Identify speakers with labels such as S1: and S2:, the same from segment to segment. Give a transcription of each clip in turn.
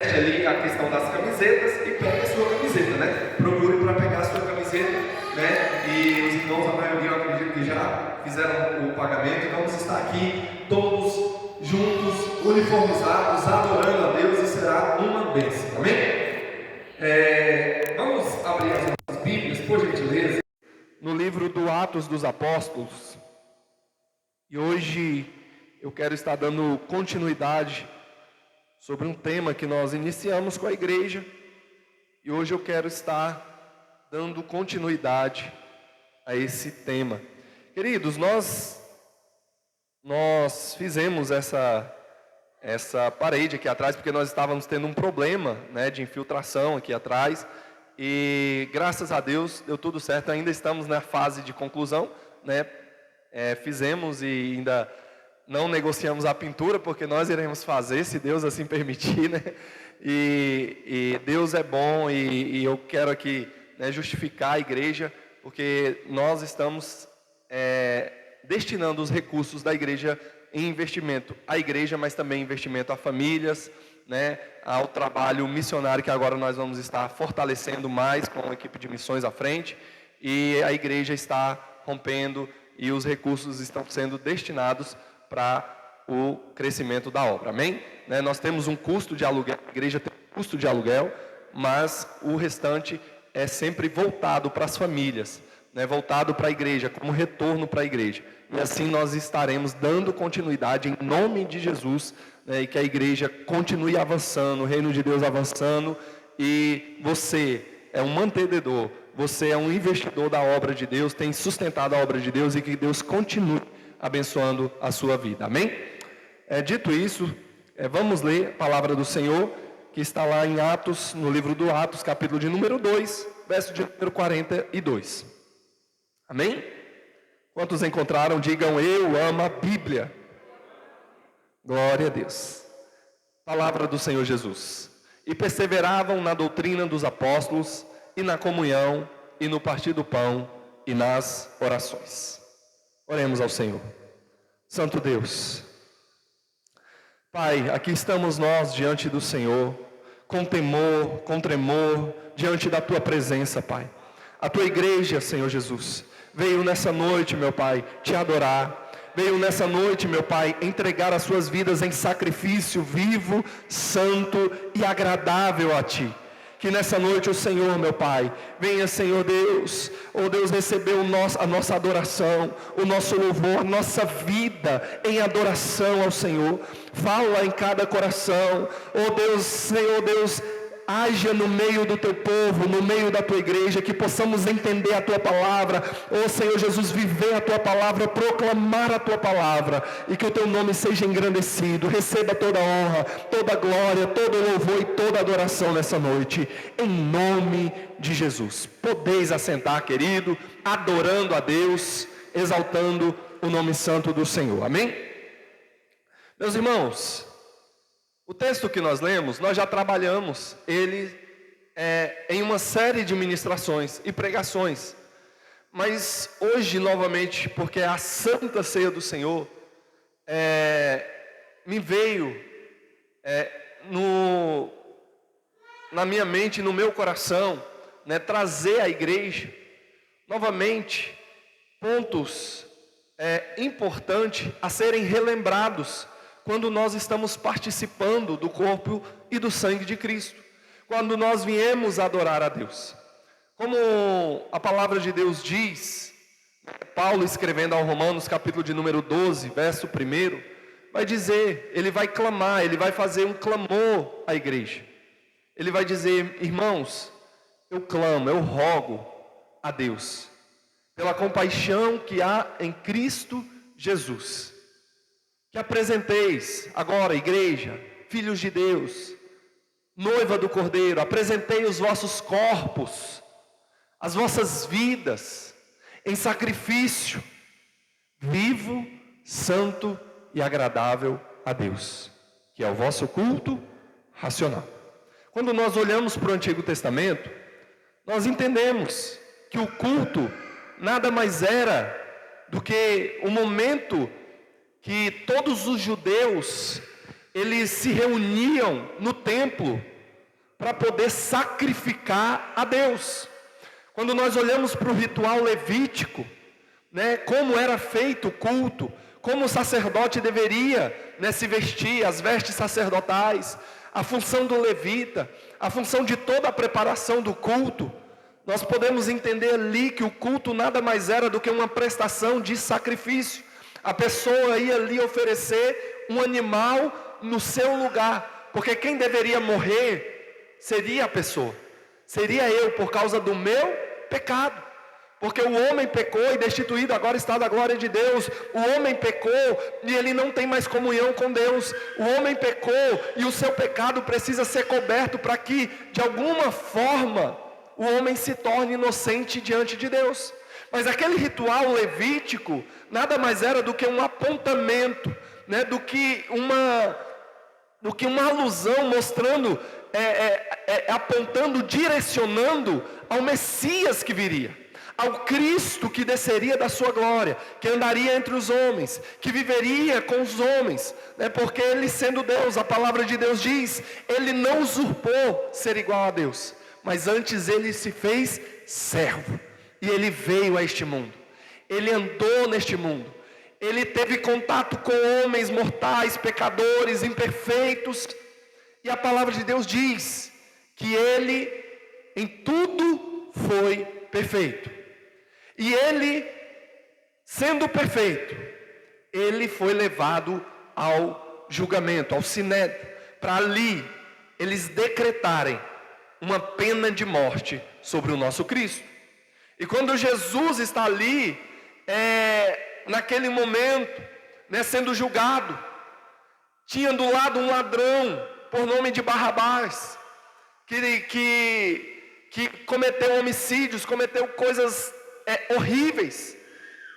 S1: ali a questão das camisetas e pegue a sua camiseta, né? Procure para pegar a sua camiseta, né? E os irmãos, a maioria, eu acredito que já fizeram o pagamento. Vamos estar aqui todos juntos, uniformizados, adorando a Deus, e será uma bênção, amém? Vamos abrir as nossas Bíblias, por gentileza, no livro do Atos dos Apóstolos. E hoje eu quero estar dando continuidade sobre um tema que nós iniciamos com a igreja, e hoje eu quero estar dando continuidade a esse tema. Queridos, nós fizemos essa parede aqui atrás, porque nós estávamos tendo um problema, né, de infiltração aqui atrás, e graças a Deus deu tudo certo. Ainda estamos na fase de conclusão, né? Fizemos e ainda não negociamos a pintura, porque nós iremos fazer, se Deus assim permitir, né? E Deus é bom, e eu quero aqui, né, justificar a igreja, porque nós estamos destinando os recursos da igreja em investimento à igreja, mas também investimento a famílias, né, ao trabalho missionário, que agora nós vamos estar fortalecendo mais com a equipe de missões à frente, e a igreja está rompendo, e os recursos estão sendo destinados para o crescimento da obra, amém? Né, nós temos um custo de aluguel, a igreja tem um custo de aluguel, mas o restante é sempre voltado para as famílias, né, voltado para a igreja, como retorno para a igreja. E assim nós estaremos dando continuidade em nome de Jesus, né, e que a igreja continue avançando, o reino de Deus avançando, e você é um mantenedor, você é um investidor da obra de Deus, tem sustentado a obra de Deus, e que Deus continue abençoando a sua vida, amém? Dito isso, vamos ler a palavra do Senhor, que está lá em Atos, no livro do Atos, capítulo de número 2, verso de número 42, amém? Quantos encontraram, digam: eu amo a Bíblia. Glória a Deus. Palavra do Senhor Jesus. E perseveravam na doutrina dos apóstolos, e na comunhão, e no partir do pão, e nas orações. Oremos ao Senhor. Santo Deus, Pai, aqui estamos nós diante do Senhor, com temor, com tremor, diante da Tua presença, Pai. A Tua igreja, Senhor Jesus, veio nessa noite, meu Pai, Te adorar. Veio nessa noite, meu Pai, entregar as suas vidas em sacrifício vivo, santo e agradável a Ti. Que nessa noite o Senhor, meu Pai, venha, Senhor Deus, oh Deus, receber a nossa adoração, o nosso louvor, nossa vida em adoração ao Senhor. Fala em cada coração, oh Deus, Senhor Deus, haja no meio do Teu povo, no meio da Tua igreja, que possamos entender a Tua palavra, oh Senhor Jesus, viver a Tua palavra, proclamar a Tua palavra, e que o Teu nome seja engrandecido. Receba toda a honra, toda a glória, todo o louvor e toda a adoração nessa noite, em nome de Jesus. Podeis assentar, querido, adorando a Deus, exaltando o nome santo do Senhor, amém? Meus irmãos, o texto que nós lemos, nós já trabalhamos ele em uma série de ministrações e pregações. Mas hoje, novamente, porque é a Santa Ceia do Senhor, me veio na minha mente, no meu coração, né, trazer à igreja, novamente, pontos importantes a serem relembrados, quando nós estamos participando do corpo e do sangue de Cristo, quando nós viemos adorar a Deus. Como a palavra de Deus diz, Paulo escrevendo ao Romanos, capítulo de número 12, verso 1, vai dizer, ele vai clamar, ele vai fazer um clamor à igreja. Ele vai dizer: irmãos, eu clamo, eu rogo a Deus, pela compaixão que há em Cristo Jesus, que apresenteis agora, igreja, filhos de Deus, noiva do Cordeiro, apresentei os vossos corpos, as vossas vidas, em sacrifício, vivo, santo e agradável a Deus, que é o vosso culto racional. Quando nós olhamos para o Antigo Testamento, nós entendemos que o culto nada mais era do que o momento que todos os judeus, eles se reuniam no templo para poder sacrificar a Deus. Quando nós olhamos para o ritual levítico, né, como era feito o culto, como o sacerdote deveria, né, se vestir, as vestes sacerdotais, a função do levita, a função de toda a preparação do culto, nós podemos entender ali que o culto nada mais era do que uma prestação de sacrifício. A pessoa ia ali oferecer um animal no seu lugar, porque quem deveria morrer seria a pessoa, seria eu, por causa do meu pecado. Porque o homem pecou e destituído agora está da glória de Deus. O homem pecou e ele não tem mais comunhão com Deus. O homem pecou e o seu pecado precisa ser coberto para que, de alguma forma, o homem se torne inocente diante de Deus. Mas aquele ritual levítico nada mais era do que um apontamento, né, do que uma alusão mostrando, apontando, direcionando ao Messias que viria, ao Cristo que desceria da sua glória, que andaria entre os homens, que viveria com os homens, né? Porque ele, sendo Deus, a palavra de Deus diz, ele não usurpou ser igual a Deus, mas antes ele se fez servo, e ele veio a este mundo, ele andou neste mundo, ele teve contato com homens mortais, pecadores, imperfeitos, e a palavra de Deus diz que ele em tudo foi perfeito. E ele, sendo perfeito, ele foi levado ao julgamento, ao sinédrio, para ali eles decretarem uma pena de morte sobre o nosso Cristo. E quando Jesus está ali, naquele momento, né, sendo julgado, tinha do lado um ladrão, por nome de Barrabás, que cometeu homicídios, cometeu coisas horríveis,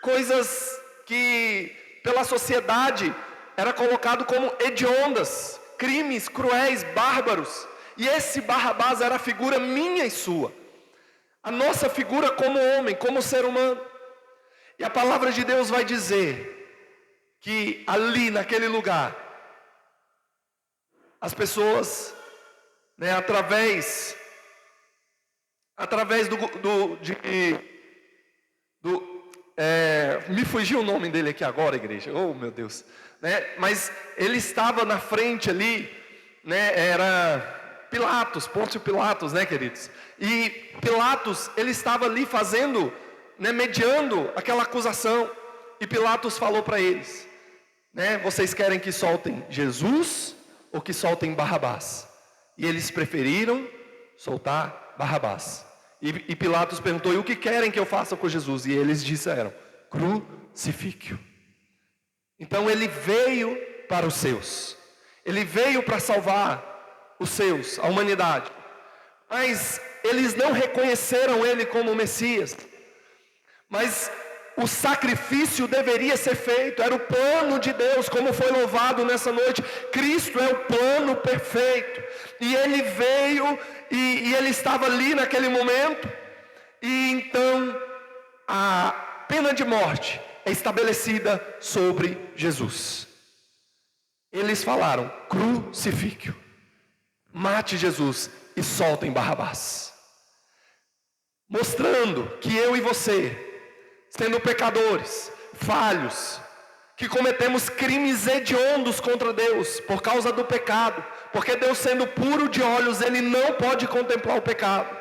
S1: coisas que pela sociedade era colocado como hediondas, crimes cruéis, bárbaros. E esse Barrabás era a figura minha e sua, a nossa figura como homem, como ser humano. E a palavra de Deus vai dizer que ali naquele lugar, as pessoas, né, através me fugiu o nome dele aqui agora, igreja, oh meu Deus, né? Mas ele estava na frente ali, né? Era Pilatos, Pôncio Pilatos, né, queridos? E Pilatos, ele estava ali fazendo, né, mediando aquela acusação, e Pilatos falou para eles, né, vocês querem que soltem Jesus ou que soltem Barrabás? E eles preferiram soltar Barrabás. E Pilatos perguntou, e o que querem que eu faça com Jesus? E eles disseram, crucifique-o. Então ele veio para os seus, ele veio para salvar os seus, a humanidade. Mas eles não reconheceram ele como Messias. Mas o sacrifício deveria ser feito, era o plano de Deus, como foi louvado nessa noite. Cristo é o plano perfeito, e ele veio, e ele estava ali naquele momento, e então a pena de morte é estabelecida sobre Jesus. Eles falaram, crucifique-o, mate Jesus e soltem Barrabás, mostrando que eu e você, sendo pecadores, falhos, que cometemos crimes hediondos contra Deus, por causa do pecado, porque Deus, sendo puro de olhos, Ele não pode contemplar o pecado,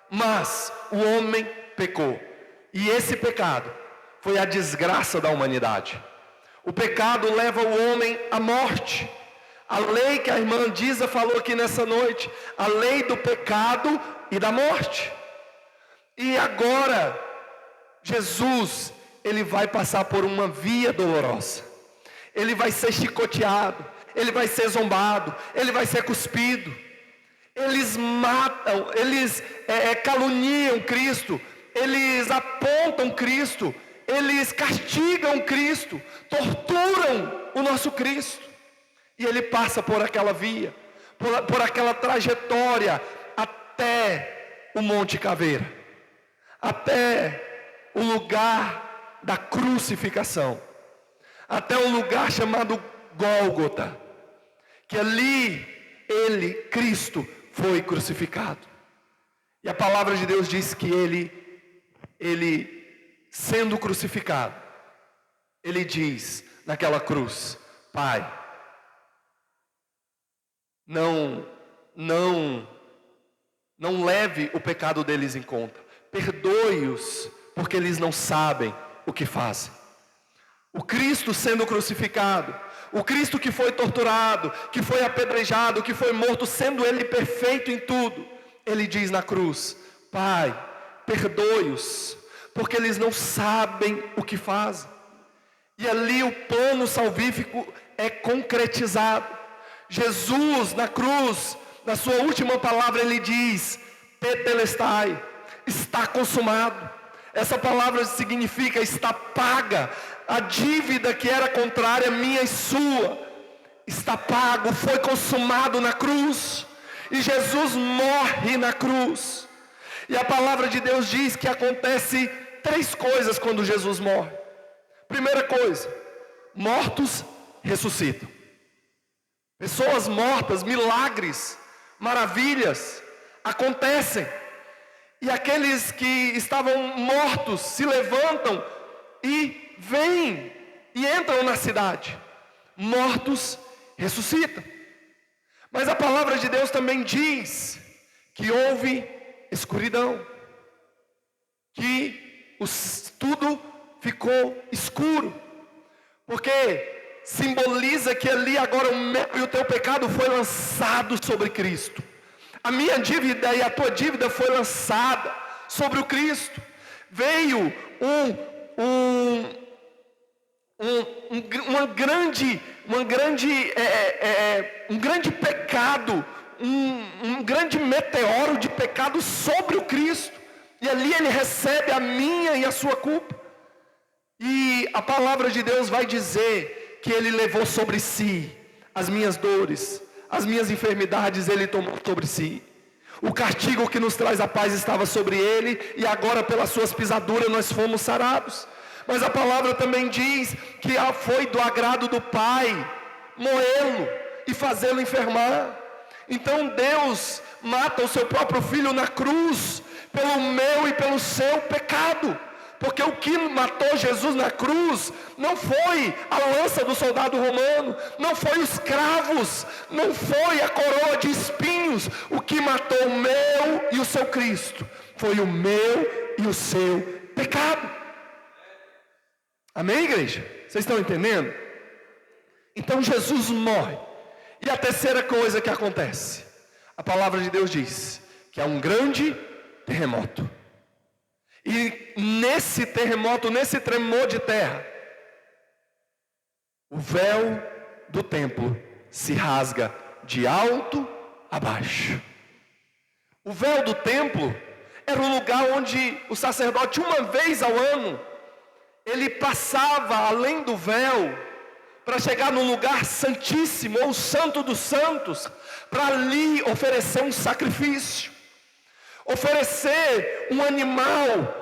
S1: mas o homem pecou, e esse pecado foi a desgraça da humanidade. O pecado leva o homem à morte. A lei que a irmã Diza falou aqui nessa noite, a lei do pecado e da morte. E agora, Jesus, ele vai passar por uma via dolorosa. Ele vai ser chicoteado, ele vai ser zombado, ele vai ser cuspido. Eles matam, eles caluniam Cristo, eles apontam Cristo, eles castigam Cristo, torturam o nosso Cristo. E ele passa por aquela via, por aquela trajetória, até o Monte Caveira, até o lugar da crucificação, até um lugar chamado Gólgota, que ali ele, Cristo, foi crucificado. E a palavra de Deus diz que ele sendo crucificado, ele diz naquela cruz: Pai, não leve o pecado deles em conta. Perdoe-os, porque eles não sabem o que fazem. O Cristo sendo crucificado, o Cristo que foi torturado, que foi apedrejado, que foi morto, sendo Ele perfeito em tudo, Ele diz na cruz: Pai, perdoe-os, porque eles não sabem o que fazem. E ali o plano salvífico é concretizado. Jesus na cruz, na sua última palavra, Ele diz: Tetelestai, está consumado. Essa palavra significa está paga. A dívida que era contrária minha e sua está pago, foi consumado na cruz. E Jesus morre na cruz. E a palavra de Deus diz que acontece 3 coisas quando Jesus morre. Primeira coisa, mortos ressuscitam. Pessoas mortas, milagres, maravilhas acontecem. E aqueles que estavam mortos se levantam e vêm e entram na cidade. Mortos ressuscitam. Mas a palavra de Deus também diz que houve escuridão, que tudo ficou escuro, porque simboliza que ali agora o meu e o teu pecado foi lançado sobre Cristo. A minha dívida e a tua dívida foi lançada sobre o Cristo. Veio um grande pecado, um grande meteoro de pecado sobre o Cristo. E ali Ele recebe a minha e a sua culpa. E a palavra de Deus vai dizer que Ele levou sobre si as minhas dores, as minhas enfermidades Ele tomou sobre si. O castigo que nos traz a paz estava sobre Ele, e agora pelas suas pisaduras nós fomos sarados. Mas a palavra também diz que foi do agrado do Pai moê-lo e fazê-lo enfermar. Então Deus mata o seu próprio Filho na cruz, pelo meu e pelo seu pecado. Porque o que matou Jesus na cruz não foi a lança do soldado romano, não foi os cravos, não foi a coroa de espinhos. O que matou o meu e o seu Cristo foi o meu e o seu pecado. Amém, igreja? Vocês estão entendendo? Então Jesus morre. E a terceira coisa que acontece, a palavra de Deus diz que é um grande terremoto. E nesse terremoto, nesse tremor de terra, o véu do templo se rasga de alto a baixo. O véu do templo era o lugar onde o sacerdote, uma vez ao ano, ele passava além do véu para chegar no lugar santíssimo, ou santo dos santos, para ali oferecer um sacrifício. Oferecer um animal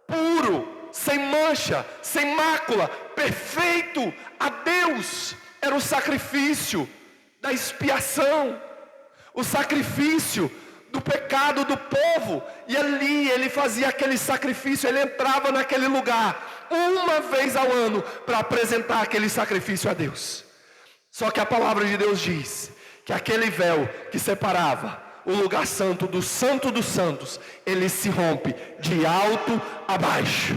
S1: puro, sem mancha, sem mácula, perfeito a Deus. Era o sacrifício da expiação, o sacrifício do pecado do povo. E ali ele fazia aquele sacrifício, ele entrava naquele lugar uma vez ao ano para apresentar aquele sacrifício a Deus. Só que a palavra de Deus diz que aquele véu que separava o lugar santo dos santos, ele se rompe de alto a baixo.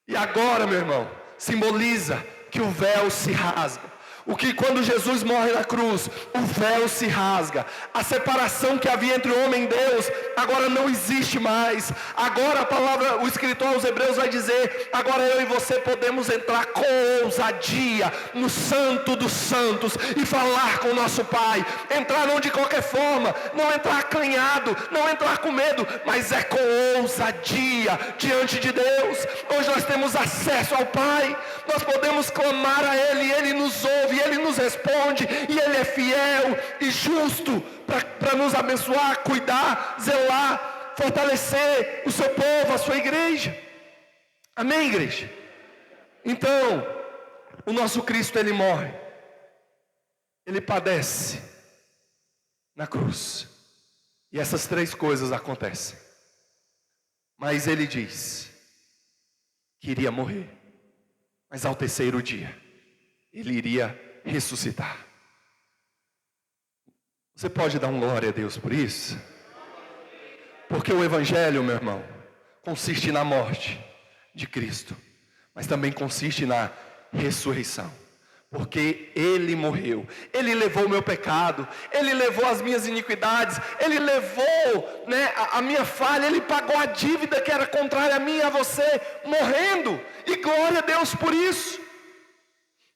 S1: E agora, meu irmão, simboliza que o véu se rasga. O que quando Jesus morre na cruz, o véu se rasga. A separação que havia entre o homem e Deus, agora não existe mais. Agora a palavra, o escritor aos Hebreus vai dizer, agora eu e você podemos entrar com ousadia no santo dos santos e falar com o nosso Pai. Entrar não de qualquer forma, não entrar acanhado, não entrar com medo, mas é com ousadia diante de Deus. Hoje nós temos acesso ao Pai, nós podemos clamar a Ele, e Ele nos ouve, e Ele nos responde, e Ele é fiel e justo para nos abençoar, cuidar, zelar, fortalecer o seu povo, a sua igreja. Amém, igreja? Então, o nosso Cristo, Ele morre, Ele padece na cruz. E essas 3 coisas acontecem. Mas ele diz que iria morrer, mas ao terceiro dia ele iria ressuscitar. Você pode dar um glória a Deus por isso? Porque o Evangelho, meu irmão, consiste na morte de Cristo, mas também consiste na ressurreição. Porque Ele morreu, Ele levou o meu pecado, Ele levou as minhas iniquidades, Ele levou, a minha falha, Ele pagou a dívida que era contrária a mim e a você, morrendo, e glória a Deus por isso.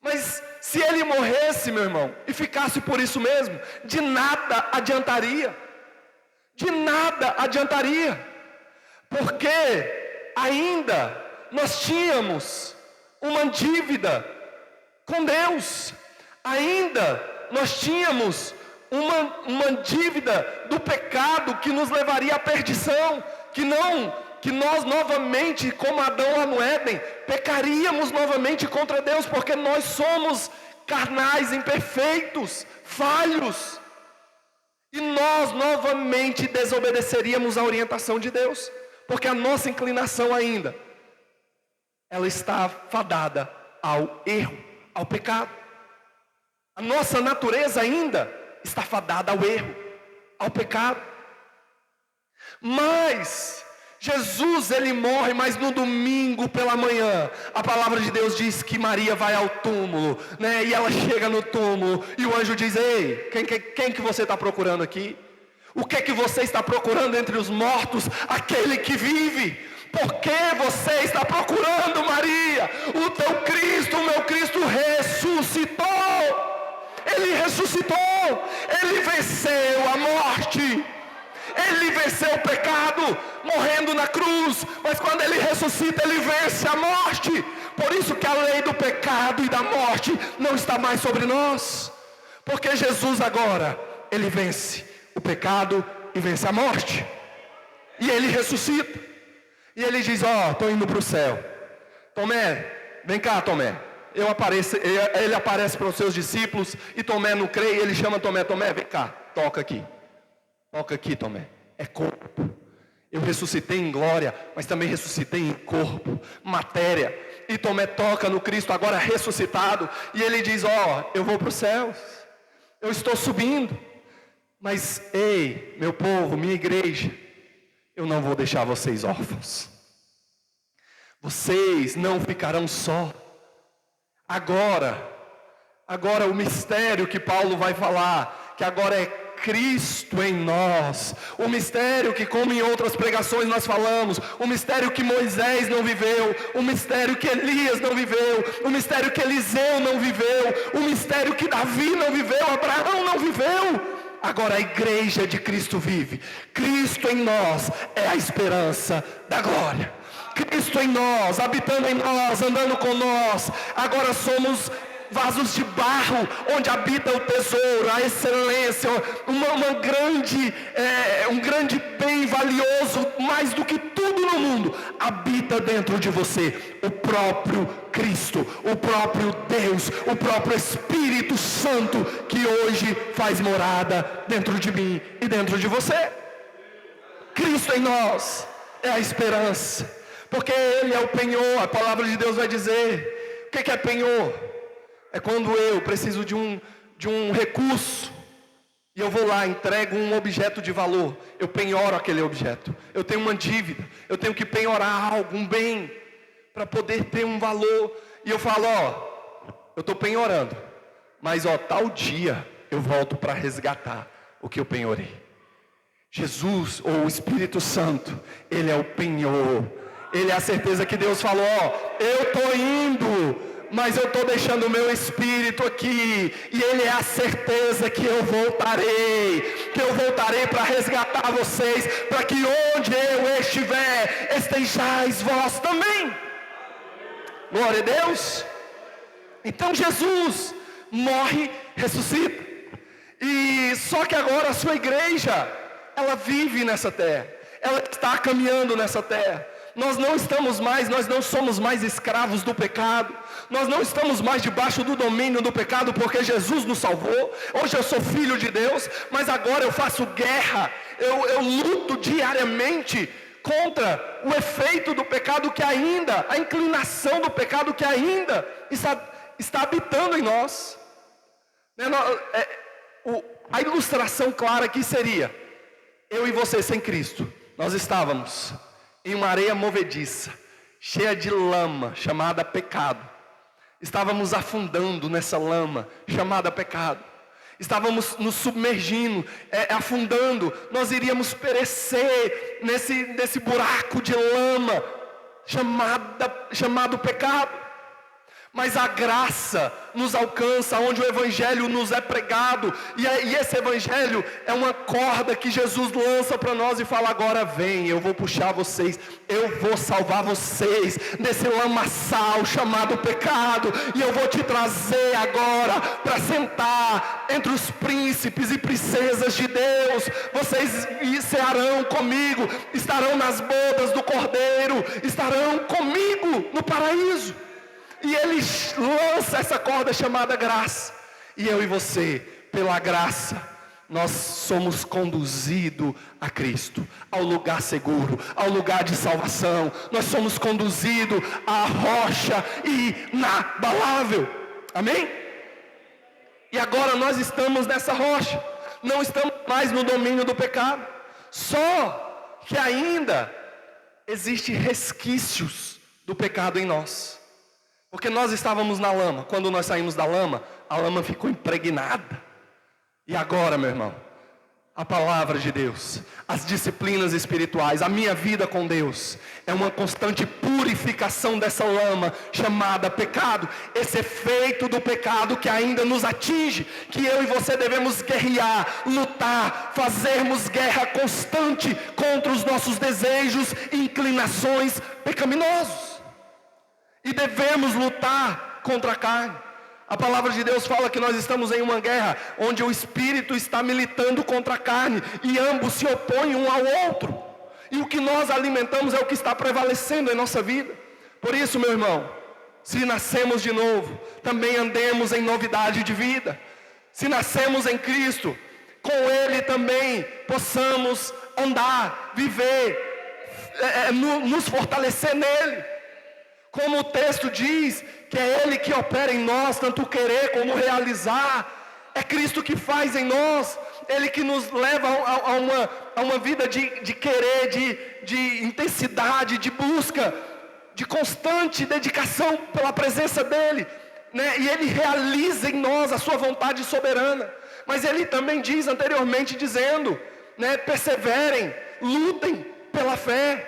S1: Mas se Ele morresse, meu irmão, e ficasse por isso mesmo, de nada adiantaria, porque ainda nós tínhamos uma dívida com Deus, ainda nós tínhamos uma dívida do pecado que nos levaria à perdição, que nós novamente, como Adão lá no Éden, pecaríamos novamente contra Deus, porque nós somos carnais, imperfeitos, falhos, e nós novamente desobedeceríamos à orientação de Deus, porque a nossa inclinação ainda, ela está fadada ao erro, ao pecado. A nossa natureza ainda está fadada ao erro, ao pecado. Mas Jesus, ele morre, mas no domingo pela manhã, a palavra de Deus diz que Maria vai ao túmulo, e ela chega no túmulo, e o anjo diz: ei, quem que você está procurando aqui? O que é que você está procurando entre os mortos? Aquele que vive. Por que você está procurando, Maria? O teu Cristo, o meu Cristo ressuscitou. Ele ressuscitou, ele venceu a morte, ele venceu o pecado, morrendo na cruz, mas quando ele ressuscita, ele vence a morte. Por isso que a lei do pecado e da morte não está mais sobre nós, porque Jesus agora, ele vence o pecado e vence a morte, e ele ressuscita, e ele diz: estou indo para o céu. Tomé, vem cá, Tomé. Ele aparece para os seus discípulos, e Tomé não crê, e ele chama Tomé: Tomé, vem cá, toca aqui, Tomé, é corpo. Eu ressuscitei em glória, mas também ressuscitei em corpo, matéria. E Tomé toca no Cristo agora ressuscitado, e ele diz: eu vou para os céus, eu estou subindo, mas ei, meu povo, minha igreja, eu não vou deixar vocês órfãos, vocês não ficarão só. Agora o mistério que Paulo vai falar, que agora é Cristo em nós, o mistério que, como em outras pregações nós falamos, o mistério que Moisés não viveu, o mistério que Elias não viveu, o mistério que Eliseu não viveu, o mistério que Davi não viveu, Abraão não viveu. Agora a igreja de Cristo vive. Cristo em nós é a esperança da glória. Cristo em nós, habitando em nós, andando com nós. Agora somos vasos de barro, onde habita o tesouro, a excelência, um grande bem valioso, mais do que tudo no mundo, habita dentro de você, o próprio Cristo, o próprio Deus, o próprio Espírito Santo, que hoje faz morada dentro de mim e dentro de você. Cristo em nós é a esperança, porque Ele é o penhor. A palavra de Deus vai dizer, o que é penhor? É quando eu preciso de um recurso, e eu vou lá, entrego um objeto de valor, eu penhoro aquele objeto. Eu tenho uma dívida, eu tenho que penhorar algo, um bem, para poder ter um valor. E eu falo: eu estou penhorando, mas tal dia eu volto para resgatar o que eu penhorei. Jesus, ou o Espírito Santo, Ele é o penhor. Ele é a certeza que Deus falou: eu estou indo, mas eu estou deixando o meu Espírito aqui, e Ele é a certeza que eu voltarei para resgatar vocês, para que onde eu estiver, estejais vós também. Glória a Deus. Então Jesus morre, ressuscita, e só que agora a sua igreja, ela vive nessa terra, ela está caminhando nessa terra, Nós não somos mais escravos do pecado. Nós não estamos mais debaixo do domínio do pecado, porque Jesus nos salvou. Hoje eu sou filho de Deus, mas agora eu faço guerra. Eu luto diariamente contra o efeito do pecado que ainda, a inclinação do pecado que ainda está habitando em nós. A ilustração clara aqui seria: eu e você sem Cristo, nós estávamos em uma areia movediça, cheia de lama, chamada pecado. Estávamos afundando nessa lama, chamada pecado. Estávamos nos submergindo, afundando. Nós iríamos perecer nesse buraco de lama, chamado pecado. Mas a graça nos alcança, onde o Evangelho nos é pregado. E esse Evangelho é uma corda que Jesus lança para nós e fala: agora vem, eu vou puxar vocês, eu vou salvar vocês desse lamaçal chamado pecado. E eu vou te trazer agora para sentar entre os príncipes e princesas de Deus. Vocês cearão comigo, estarão nas bodas do Cordeiro, estarão comigo no paraíso. E Ele lança essa corda chamada graça. E eu e você, pela graça, nós somos conduzidos a Cristo, ao lugar seguro, ao lugar de salvação. Nós somos conduzidos à rocha inabalável. Amém? E agora nós estamos nessa rocha. Não estamos mais no domínio do pecado. Só que ainda existem resquícios do pecado em nós. Porque nós estávamos na lama. Quando nós saímos da lama, a lama ficou impregnada. E agora, meu irmão, a palavra de Deus, as disciplinas espirituais, a minha vida com Deus, é uma constante purificação dessa lama chamada pecado. Esse efeito do pecado que ainda nos atinge, que eu e você devemos guerrear, lutar, fazermos guerra constante contra os nossos desejos e inclinações pecaminosos. E devemos lutar contra a carne. A palavra de Deus fala que nós estamos em uma guerra onde o Espírito está militando contra a carne e ambos se opõem um ao outro. E o que nós alimentamos é o que está prevalecendo em nossa vida. Por isso, meu irmão, se nascemos de novo, também andemos em novidade de vida. Se nascemos em Cristo, com Ele também possamos andar, viver, nos fortalecer nele. Como o texto diz, que é Ele que opera em nós, tanto querer como realizar. É Cristo que faz em nós. Ele que nos leva a uma vida de querer, de intensidade, de busca, de constante dedicação pela presença dEle. Né? E Ele realiza em nós a sua vontade soberana. Mas Ele também diz anteriormente, dizendo, né, perseverem, lutem pela fé.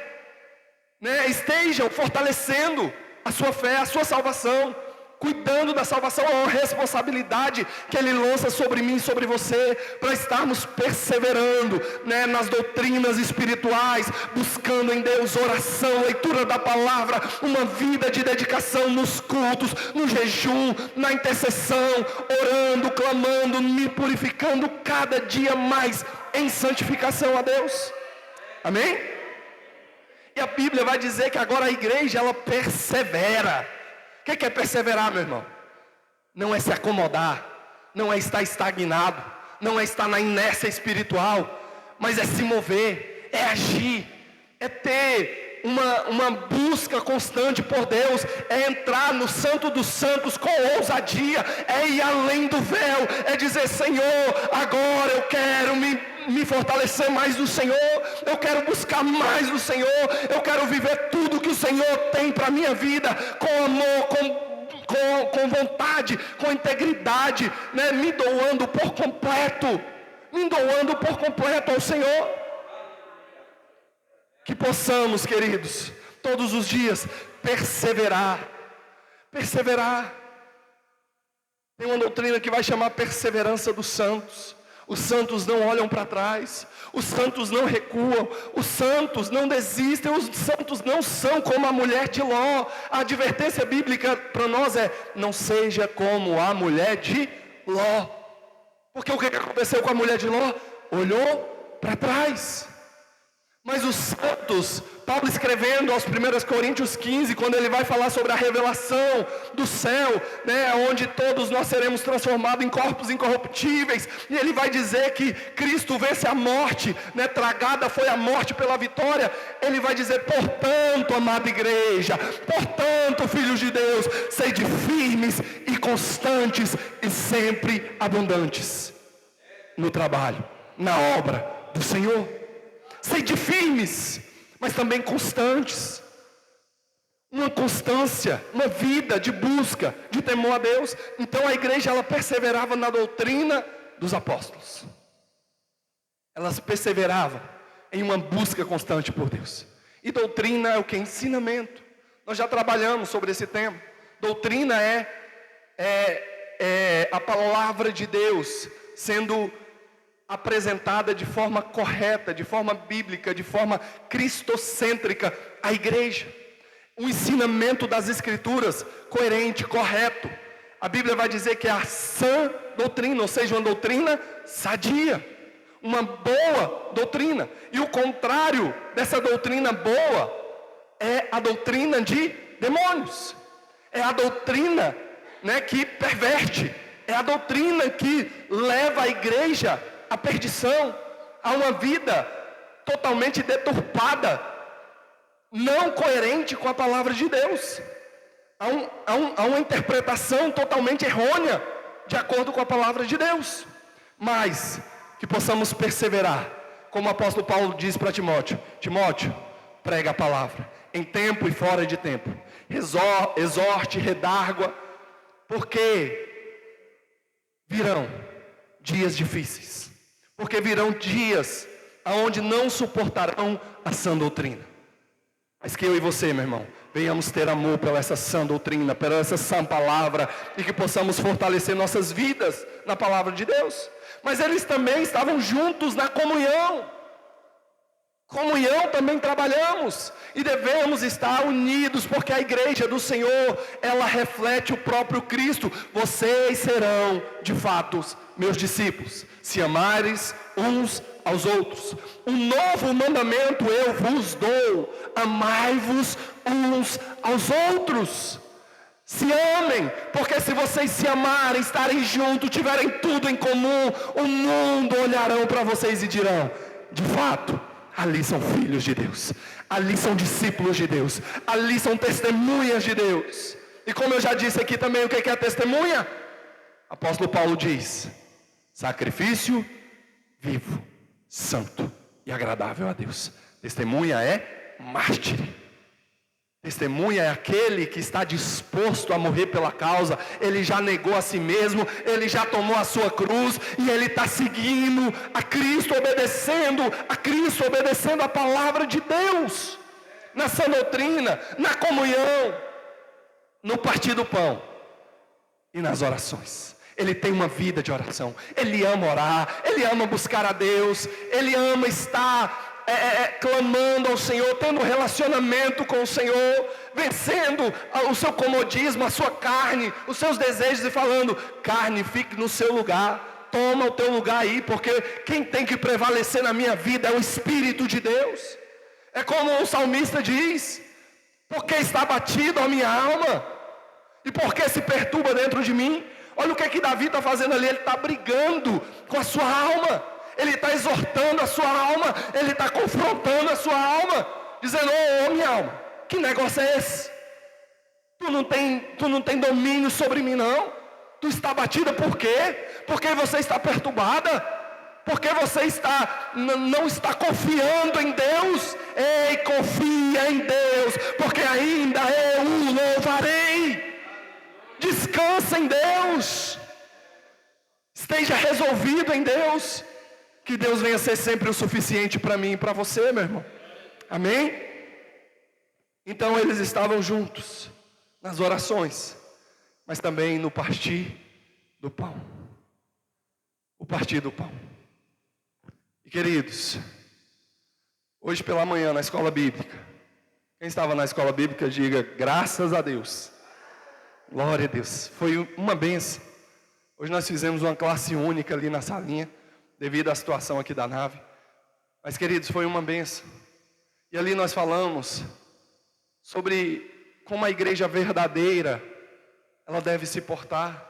S1: Né, estejam fortalecendo a sua fé, a sua salvação, cuidando da salvação. É uma responsabilidade que Ele lança sobre mim e sobre você, para estarmos perseverando, né, nas doutrinas espirituais, buscando em Deus oração, leitura da palavra, uma vida de dedicação nos cultos, no jejum, na intercessão, orando, clamando, me purificando cada dia mais em santificação a Deus. Amém? E a Bíblia vai dizer que agora a igreja, ela persevera. O que é perseverar, meu irmão? Não é se acomodar, não é estar estagnado, não é estar na inércia espiritual, mas é se mover, é agir, é ter uma busca constante por Deus, é entrar no Santo dos Santos com ousadia, é ir além do véu, é dizer: Senhor, agora eu quero me fortalecer mais do Senhor, eu quero buscar mais do Senhor, eu quero viver tudo que o Senhor tem para a minha vida, com amor, com vontade, com integridade, né? Me doando por completo ao Senhor. Que possamos, queridos, todos os dias perseverar. Tem uma doutrina que vai chamar perseverança dos santos. Os santos não olham para trás, os santos não recuam, os santos não desistem, os santos não são como a mulher de Ló. A advertência bíblica para nós é: não seja como a mulher de Ló. Porque o que aconteceu com a mulher de Ló? Olhou para trás. Mas os santos Paulo escrevendo aos 1 Coríntios 15, quando ele vai falar sobre a revelação do céu, né, onde todos nós seremos transformados em corpos incorruptíveis, e ele vai dizer que Cristo vence a morte, né, tragada foi a morte pela vitória. Ele vai dizer: portanto, amada igreja, portanto, filhos de Deus, sede firmes e constantes e sempre abundantes no trabalho, na obra do Senhor. Sede firmes, mas também constantes. Uma constância, uma vida de busca, de temor a Deus. Então a igreja, ela perseverava na doutrina dos apóstolos. Elas perseveravam em uma busca constante por Deus. E doutrina é o que? Ensinamento. Nós já trabalhamos sobre esse tema. Doutrina é a palavra de Deus sendo apresentada de forma correta, de forma bíblica, de forma cristocêntrica à igreja. Um ensinamento das escrituras coerente, correto. A Bíblia vai dizer que é a sã doutrina, ou seja, uma doutrina sadia, uma boa doutrina. E o contrário dessa doutrina boa é a doutrina de demônios. É a doutrina, né, que perverte. É a doutrina que leva a igreja à perdição, a uma vida totalmente deturpada, não coerente com a palavra de Deus. Há uma interpretação totalmente errônea de acordo com a palavra de Deus. Mas que possamos perseverar, como o apóstolo Paulo diz para Timóteo: Timóteo, prega a palavra, em tempo e fora de tempo, exorte, redargua, porque virão dias difíceis, porque virão dias onde não suportarão a sã doutrina. Mas que eu e você, meu irmão, venhamos ter amor pela essa sã doutrina, pela essa sã palavra, e que possamos fortalecer nossas vidas na palavra de Deus. Mas eles também estavam juntos na comunhão. Comunhão também trabalhamos, e devemos estar unidos, porque a igreja do Senhor, ela reflete o próprio Cristo. Vocês serão, de fato, meus discípulos, se amares uns aos outros. Um novo mandamento eu vos dou: amai-vos uns aos outros. Se amem, porque se vocês se amarem, estarem juntos, tiverem tudo em comum, o mundo olharão para vocês e dirão: de fato, ali são filhos de Deus, ali são discípulos de Deus, ali são testemunhas de Deus. E como eu já disse aqui também, o que é testemunha? Apóstolo Paulo diz: sacrifício vivo, santo e agradável a Deus. Testemunha é mártir. Testemunha é aquele que está disposto a morrer pela causa. Ele já negou a si mesmo, ele já tomou a sua cruz, e ele está seguindo a Cristo, obedecendo a palavra de Deus, na sã doutrina, na comunhão, no partir do pão e nas orações. Ele tem uma vida de oração, ele ama orar, ele ama buscar a Deus, ele ama estar clamando ao Senhor, tendo um relacionamento com o Senhor, vencendo o seu comodismo, a sua carne, os seus desejos, e falando: carne, fique no seu lugar, toma o teu lugar aí, porque quem tem que prevalecer na minha vida é o Espírito de Deus. É como o salmista diz: porque está batido a minha alma, e porque se perturba dentro de mim. Olha o que Davi está fazendo ali, ele está brigando com a sua alma, ele está exortando a sua alma, ele está confrontando a sua alma, dizendo: ô minha alma, que negócio é esse? Tu não tem domínio sobre mim não? Tu está batida por quê? Porque você está perturbada? Porque você não está confiando em Deus? Ei, confia em Deus, porque ainda eu o louvarei. Descansa em Deus, esteja resolvido em Deus, que Deus venha ser sempre o suficiente para mim e para você, meu irmão. Amém? Então eles estavam juntos nas orações, mas também no partir do pão. O partir do pão. E queridos, hoje pela manhã na escola bíblica, quem estava na escola bíblica, diga graças a Deus. Glória a Deus, foi uma bênção. Hoje nós fizemos uma classe única ali na salinha, devido à situação aqui da nave. Mas queridos, foi uma bênção. E ali nós falamos sobre como a igreja verdadeira, ela deve se portar.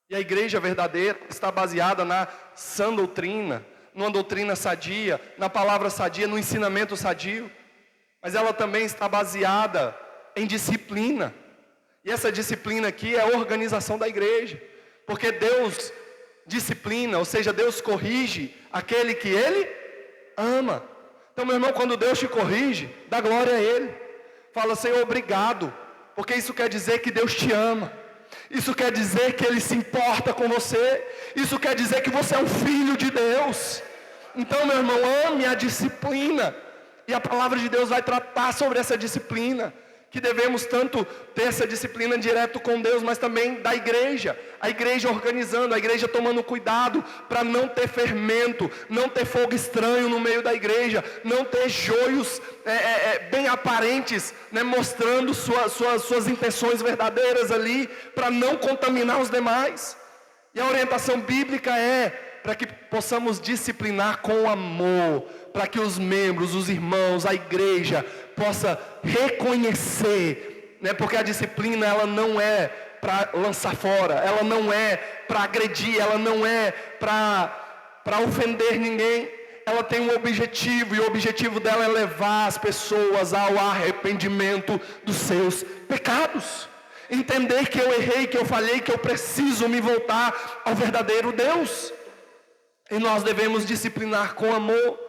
S1: E a igreja verdadeira está baseada na sã doutrina, numa doutrina sadia, na palavra sadia, no ensinamento sadio. Mas ela também está baseada em disciplina. E essa disciplina aqui é a organização da igreja. Porque Deus disciplina, ou seja, Deus corrige aquele que Ele ama. Então, meu irmão, quando Deus te corrige, dá glória a Ele. Fala, Senhor, obrigado. Porque isso quer dizer que Deus te ama. Isso quer dizer que Ele se importa com você. Isso quer dizer que você é um filho de Deus. Então, meu irmão, ame a disciplina. E a palavra de Deus vai tratar sobre essa disciplina. Que devemos tanto ter essa disciplina direto com Deus, mas também da igreja. A igreja organizando, a igreja tomando cuidado para não ter fermento, não ter fogo estranho no meio da igreja, não ter joios bem aparentes, né, mostrando suas intenções verdadeiras ali, para não contaminar os demais. E a orientação bíblica é para que possamos disciplinar com amor, para que os membros, os irmãos, a igreja possa reconhecer, né? Porque a disciplina, ela não é para lançar fora, ela não é para agredir, ela não é para ofender ninguém. Ela tem um objetivo, e o objetivo dela é levar as pessoas ao arrependimento dos seus pecados. Entender que eu errei, que eu falhei, que eu preciso me voltar ao verdadeiro Deus. E nós devemos disciplinar com amor,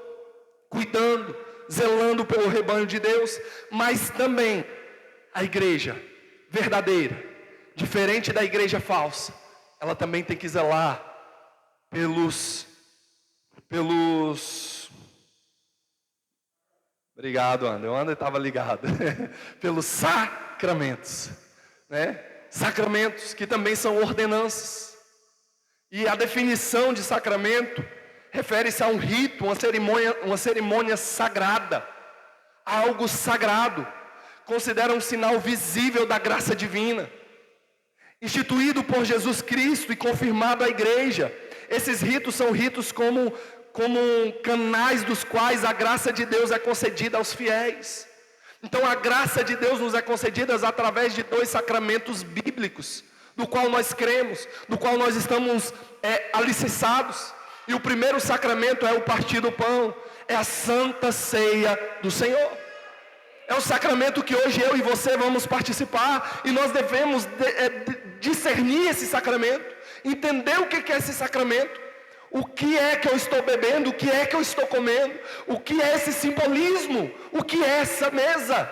S1: cuidando, zelando pelo rebanho de Deus. Mas também a igreja verdadeira, diferente da igreja falsa, ela também tem que zelar pelos obrigado, André. O André estava ligado. Pelos sacramentos, né? Sacramentos que também são ordenanças. E a definição de sacramento refere-se a um rito, uma cerimônia sagrada, algo sagrado. Considera um sinal visível da graça divina, instituído por Jesus Cristo e confirmado à igreja. Esses ritos são ritos como canais dos quais a graça de Deus é concedida aos fiéis. Então a graça de Deus nos é concedida através de 2 sacramentos bíblicos, do qual nós cremos, do qual nós estamos alicerçados. E o primeiro sacramento é o partir do pão, é a Santa Ceia do Senhor. É o sacramento que hoje eu e você vamos participar, e nós devemos discernir esse sacramento, entender o que é esse sacramento, o que é que eu estou bebendo, o que é que eu estou comendo, o que é esse simbolismo, o que é essa mesa.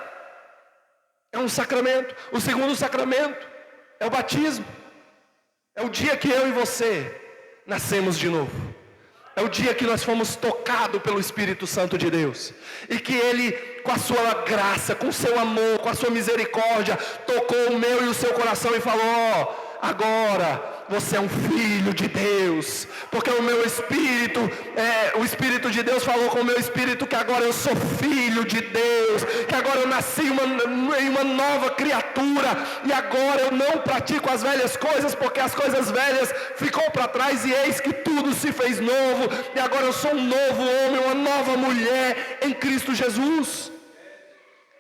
S1: É um sacramento. O segundo sacramento é o batismo. É o dia que eu e você nascemos de novo. É o dia que nós fomos tocados pelo Espírito Santo de Deus. E que Ele, com a sua graça, com o seu amor, com a sua misericórdia, tocou o meu e o seu coração e falou: agora você é um filho de Deus. Porque o meu Espírito, o Espírito de Deus falou com o meu Espírito que agora eu sou filho de Deus. Que agora eu nasci em uma nova criatura. E agora eu não pratico as velhas coisas, porque as coisas velhas ficou para trás. E eis que tudo se fez novo. E agora eu sou um novo homem, uma nova mulher em Cristo Jesus.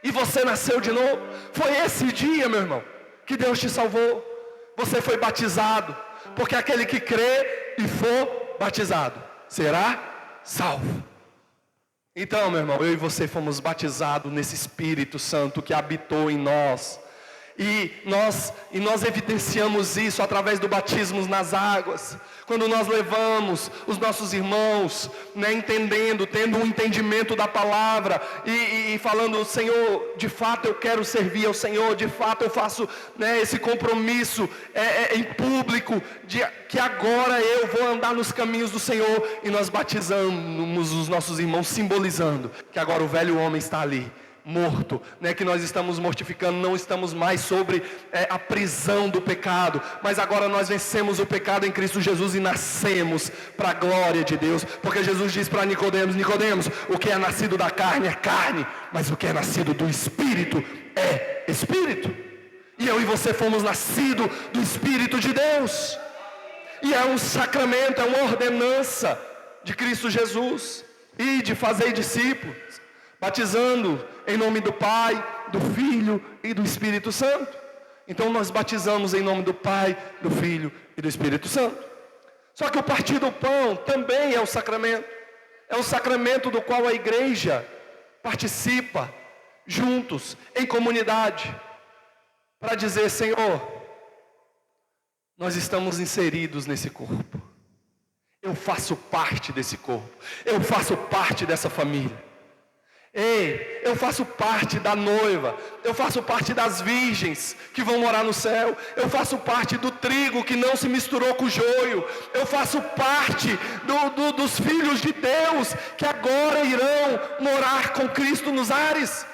S1: E você nasceu de novo. Foi esse dia, meu irmão, que Deus te salvou. Você foi batizado, porque aquele que crê e for batizado será salvo. Então, meu irmão, eu e você fomos batizados nesse Espírito Santo que habitou em nós. E nós evidenciamos isso através do batismo nas águas. Quando nós levamos os nossos irmãos, né, entendendo, tendo um entendimento da palavra e falando: Senhor, de fato eu quero servir ao Senhor, de fato eu faço, né, esse compromisso em público, que agora eu vou andar nos caminhos do Senhor. E nós batizamos os nossos irmãos, simbolizando que agora o velho homem está ali, morto, né, que nós estamos mortificando, não estamos mais sobre a prisão do pecado, mas agora nós vencemos o pecado em Cristo Jesus e nascemos para a glória de Deus, porque Jesus diz para Nicodemos: Nicodemos, o que é nascido da carne é carne, mas o que é nascido do Espírito é Espírito. E eu e você fomos nascidos do Espírito de Deus, e é um sacramento, é uma ordenança de Cristo Jesus. E de fazer discípulos, batizando em nome do Pai, do Filho e do Espírito Santo. Então nós batizamos em nome do Pai, do Filho e do Espírito Santo. Só que o partir do pão também é um sacramento. É um sacramento do qual a igreja participa juntos, em comunidade, para dizer: Senhor, nós estamos inseridos nesse corpo. Eu faço parte desse corpo. Eu faço parte dessa família. Ei, eu faço parte da noiva. Eu faço parte das virgens que vão morar no céu. Eu faço parte do trigo que não se misturou com o joio. Eu faço parte dos filhos de Deus que agora irão morar com Cristo nos ares.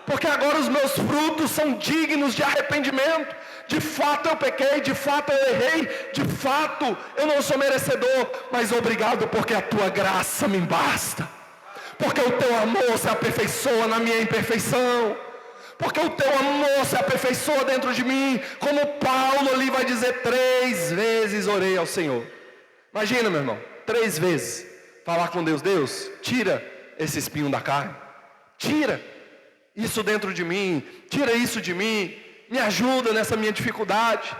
S1: Porque agora os meus frutos são dignos de arrependimento. De fato eu pequei, de fato eu errei, de fato eu não sou merecedor, mas obrigado porque a tua graça me basta. Porque o teu amor se aperfeiçoa na minha imperfeição. Porque o teu amor se aperfeiçoa dentro de mim. Como Paulo ali vai dizer: 3 vezes orei ao Senhor. Imagina, meu irmão, 3 vezes falar com Deus: Deus, tira esse espinho da carne. Tira isso dentro de mim. Tira isso de mim. Me ajuda nessa minha dificuldade.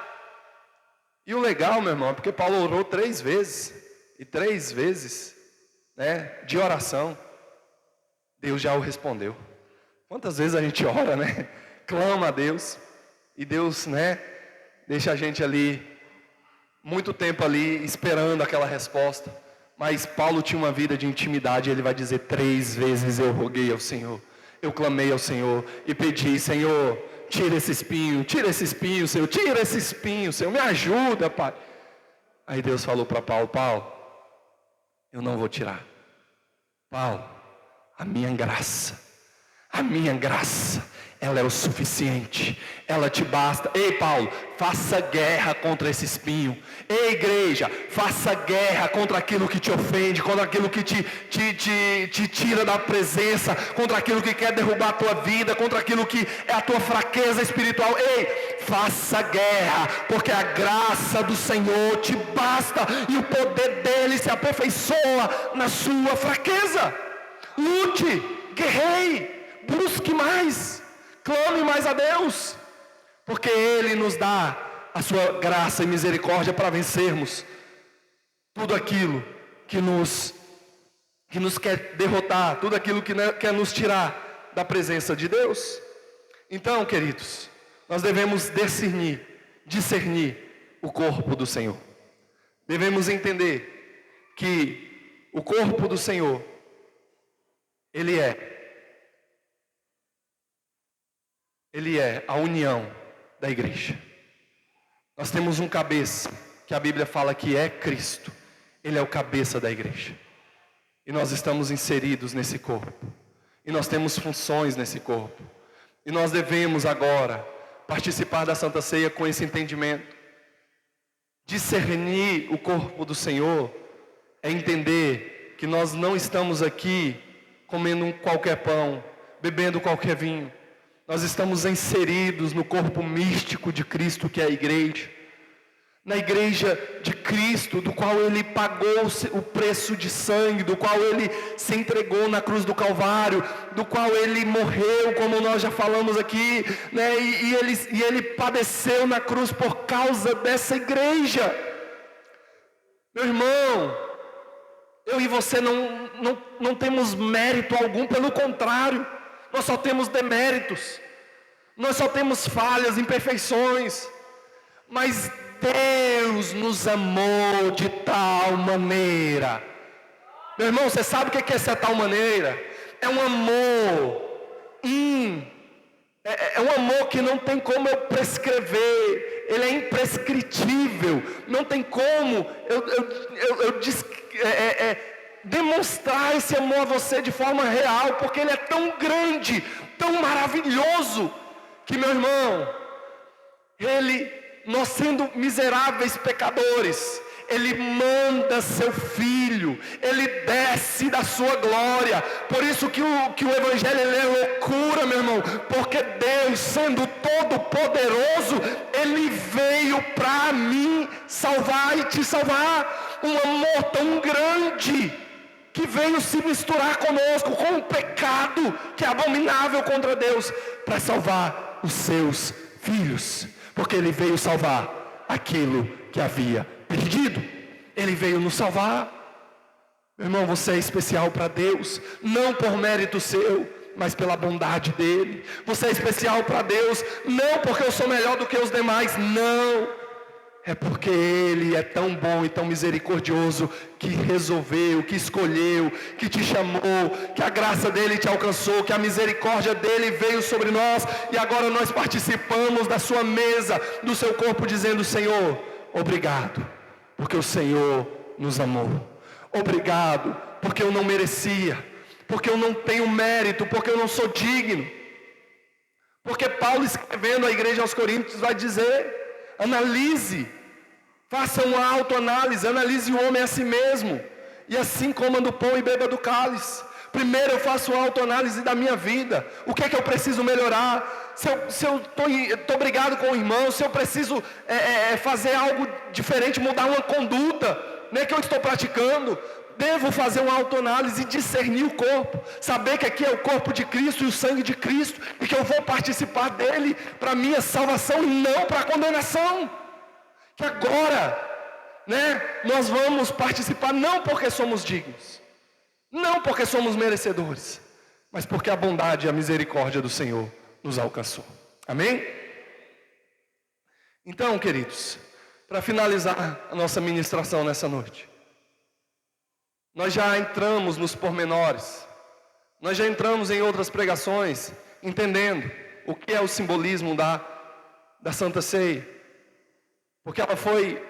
S1: E o legal, meu irmão, é porque Paulo orou 3 vezes. E 3 vezes, de oração, Deus já o respondeu. Quantas vezes a gente ora, clama a Deus, e Deus, deixa a gente ali, muito tempo ali, esperando aquela resposta. Mas Paulo tinha uma vida de intimidade, ele vai dizer: 3 vezes eu roguei ao Senhor, eu clamei ao Senhor, e pedi: Senhor, tira esse espinho, Senhor, tira esse espinho, Senhor, me ajuda, Pai. Aí Deus falou para Paulo: Paulo, eu não vou tirar. Paulo, a minha graça, ela é o suficiente, ela te basta. Ei, Paulo, faça guerra contra esse espinho. Ei, igreja, faça guerra contra aquilo que te ofende, contra aquilo que te tira da presença, contra aquilo que quer derrubar a tua vida, contra aquilo que é a tua fraqueza espiritual. Ei, faça guerra, porque a graça do Senhor te basta, e o poder dele se aperfeiçoa na sua fraqueza. Lute, guerreie, busque mais, clame mais a Deus, porque Ele nos dá a sua graça e misericórdia para vencermos tudo aquilo que nos quer derrotar, tudo aquilo que quer nos tirar da presença de Deus. Então, queridos, nós devemos discernir o corpo do Senhor. Devemos entender que o corpo do Senhor, Ele é a união da igreja. Nós temos um cabeça, que a Bíblia fala que é Cristo. Ele é o cabeça da igreja. E nós estamos inseridos nesse corpo. E nós temos funções nesse corpo. E nós devemos agora participar da Santa Ceia com esse entendimento. Discernir o corpo do Senhor é entender que nós não estamos aqui comendo qualquer pão, bebendo qualquer vinho. Nós estamos inseridos no corpo místico de Cristo, que é a igreja. Na igreja de Cristo, do qual Ele pagou o preço de sangue, do qual Ele se entregou na cruz do Calvário, do qual Ele morreu, como nós já falamos aqui, e Ele padeceu na cruz por causa dessa igreja. Meu irmão, eu e você não temos mérito algum, pelo contrário, nós só temos deméritos, nós só temos falhas, imperfeições, mas Deus nos amou de tal maneira. Meu irmão, você sabe o que é essa tal maneira? É um amor é um amor que não tem como eu prescrever. Ele é imprescritível. Não tem como demonstrar esse amor a você de forma real, porque ele é tão grande, tão maravilhoso, que, meu irmão, nós sendo miseráveis pecadores, Ele manda seu Filho, Ele desce da sua glória. Por isso que o Evangelho é loucura, meu irmão, porque Deus, sendo todo poderoso, Ele veio para mim salvar e te salvar. Um amor tão grande que veio se misturar conosco, com o pecado que é abominável contra Deus, para salvar os seus filhos, porque Ele veio salvar aquilo que havia perdido. Ele veio nos salvar. Meu irmão, você é especial para Deus, não por mérito seu, mas pela bondade dEle. Você é especial para Deus, não porque eu sou melhor do que os demais, não. É porque Ele é tão bom e tão misericordioso, que resolveu, que escolheu, que te chamou, que a graça dEle te alcançou, que a misericórdia dEle veio sobre nós, e agora nós participamos da sua mesa, do seu corpo, dizendo: Senhor, obrigado, porque o Senhor nos amou. Obrigado, porque eu não merecia, porque eu não tenho mérito, porque eu não sou digno. Porque Paulo, escrevendo à igreja aos Coríntios, vai dizer: analise, faça uma autoanálise, analise o homem a si mesmo, e assim coma do pão e beba do cálice. Primeiro eu faço uma autoanálise da minha vida. O que é que eu preciso melhorar? Se eu estou brigado com o irmão, se eu preciso fazer algo diferente, mudar uma conduta, né, que eu estou praticando, devo fazer uma autoanálise e discernir o corpo, saber que aqui é o corpo de Cristo e o sangue de Cristo, e que eu vou participar dele para minha salvação e não para a condenação. Que agora, né, nós vamos participar não porque somos dignos, não porque somos merecedores, mas porque a bondade e a misericórdia do Senhor nos alcançou. Amém? Então, queridos, para finalizar a nossa ministração nessa noite, nós já entramos nos pormenores, nós já entramos em outras pregações, entendendo o que é o simbolismo da Santa Ceia, porque ela foi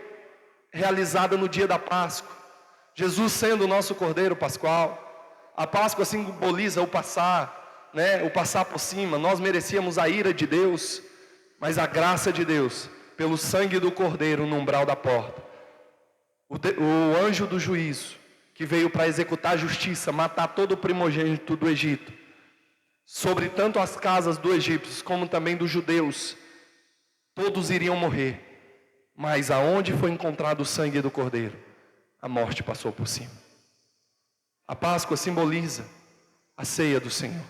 S1: realizada no dia da Páscoa, Jesus sendo o nosso Cordeiro Pascual. A Páscoa simboliza o passar, né? O passar por cima. Nós merecíamos a ira de Deus, mas a graça de Deus, pelo sangue do Cordeiro no umbral da porta. O anjo do juízo, que veio para executar a justiça, matar todo o primogênito do Egito, sobre tanto as casas dos egípcios como também dos judeus, todos iriam morrer. Mas aonde foi encontrado o sangue do Cordeiro, a morte passou por cima. A Páscoa simboliza a ceia do Senhor,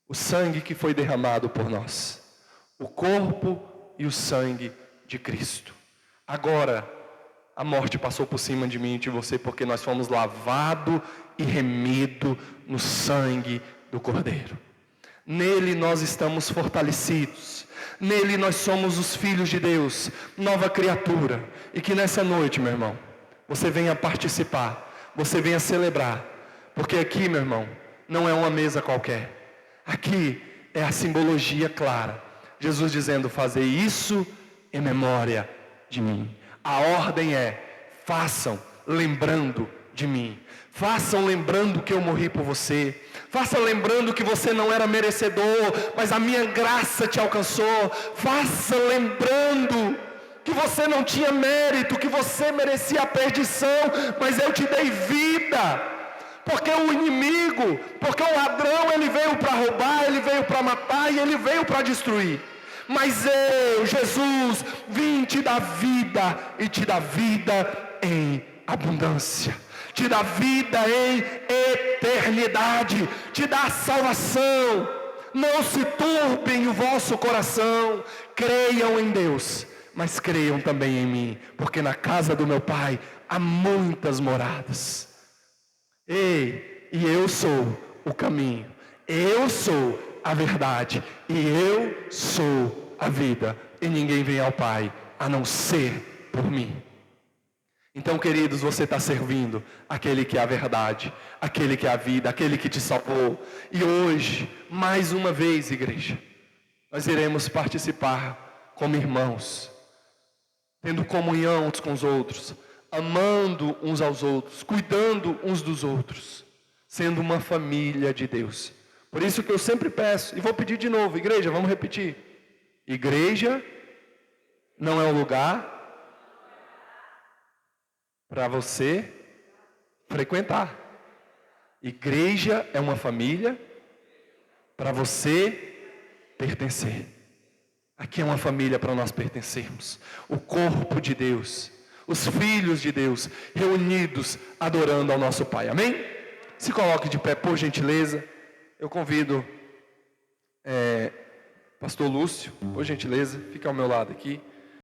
S1: o sangue que foi derramado por nós, o corpo e o sangue de Cristo. Agora, a morte passou por cima de mim e de você, porque nós fomos lavados e remidos no sangue do Cordeiro. Nele nós estamos fortalecidos. Nele nós somos os filhos de Deus, nova criatura. E que nessa noite, meu irmão, você venha participar, você venha celebrar. Porque aqui, meu irmão, não é uma mesa qualquer. Aqui é a simbologia clara. Jesus dizendo: fazer isso em memória de mim. A ordem é: façam lembrando de mim. Façam lembrando que eu morri por você. Faça lembrando que você não era merecedor, mas a minha graça te alcançou. Faça lembrando que você não tinha mérito, que você merecia a perdição, mas eu te dei vida. Porque o inimigo, porque o ladrão, ele veio para roubar, ele veio para matar e ele veio para destruir. Mas eu, Jesus, vim te dar vida e te dar vida em abundância. Te dá vida em eternidade, te dá salvação. Não se turbem o vosso coração, creiam em Deus, mas creiam também em mim, porque na casa do meu Pai há muitas moradas. Ei, e eu sou o caminho, eu sou a verdade, e eu sou a vida, e ninguém vem ao Pai a não ser por mim. Então, queridos, você está servindo aquele que é a verdade, aquele que é a vida, aquele que te salvou. E hoje, mais uma vez, igreja, nós iremos participar como irmãos, tendo comunhão uns com os outros, amando uns aos outros, cuidando uns dos outros, sendo uma família de Deus. Por isso que eu sempre peço, e vou pedir de novo, igreja, vamos repetir. Igreja não é um lugar para você frequentar. Igreja é uma família para você pertencer. Aqui é uma família para nós pertencermos. O corpo de Deus, os filhos de Deus, reunidos, adorando ao nosso Pai. Amém? Se coloque de pé, por gentileza. Eu convido Pastor Lúcio, por gentileza, fica ao meu lado aqui.